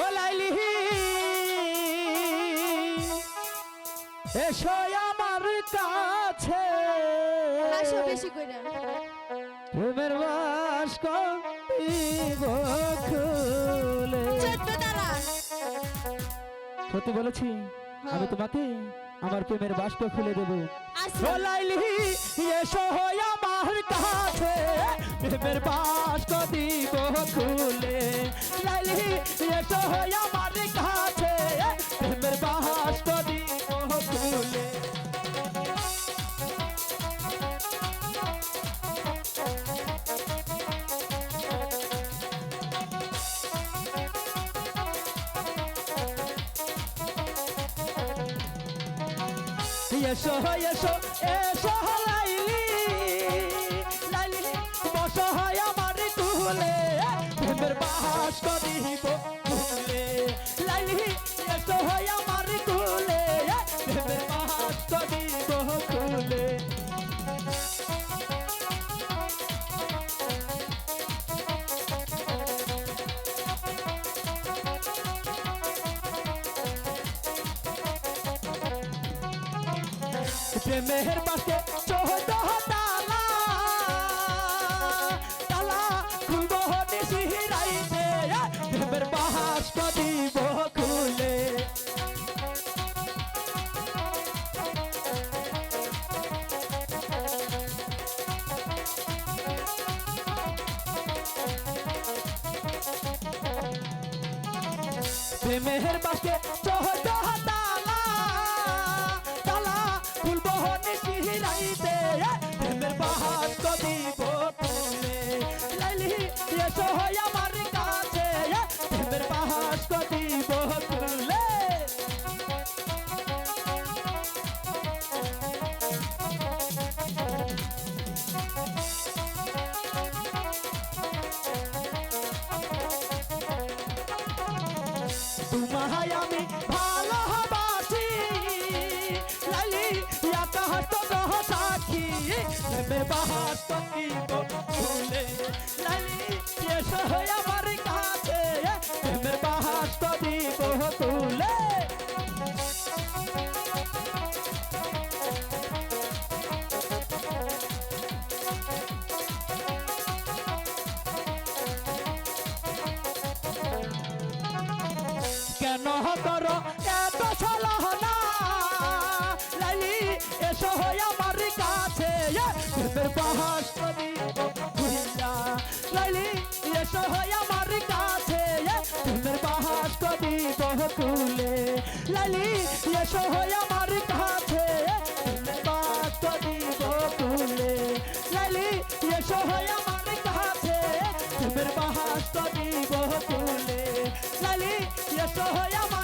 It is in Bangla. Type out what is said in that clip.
ও লাইলি এসো আমার কাছে হাসো বেশি কইরা প্রেমের বাস্ক দিব খুলে। চোদ্দ তারা সত্যি বলেছি আমি তোমাকে আমার প্রেমের বাস্ক খুলে দেব। আচ্ছা ও লাইলি এসো আমার কাছে প্রেমের বাস্ক দিব খুলে। লাইলি এসো আমার কাছে প্রেমের বাস্ক দিব খুলে। এসো এসো এসো লাইলি লাইলি বসো আমার কুলে প্রেমের বাস্ক দিব খুলে। লাইলি এসো আমার কুলে প্রেমের বাস্ক দিব খুলে। প্রেমের বাস্কে 14 তালা তালা খুলব নিশিরাইতে প্রেমের বাস্ক দিব খুলে। প্রেমের বাস্কে 14 তালা তালা খুলব নিশিরাইতে প্রেমের বাস্ক দিব খুলে। লাইলি এসো আমার কাছে প্রেমের বাস্ক দিব খুলে। তোমায় আমি ভালোবাসি লাইলি আকাশ তো গ্রহ সাক্ষী প্রেমের বাস্ক দিব খুলে। লাইলি এসো আমার কাছে প্রেমের বাস্ক দিব খুলে। কেন করো এত ছলনা লাইলি এসো আমার কাছে প্রেমের বাস্ক দিব খুলে। লাইলি এসো আমার কাছে প্রেমের বাস্ক দিব খুলে। লাইলি এসো আমার কাছে প্রেমের বাস্ক দিব খুলে। লাইলি এসো আমার কাছে প্রেমের বাস্ক দিব খুলে। লাইলি এসো আমার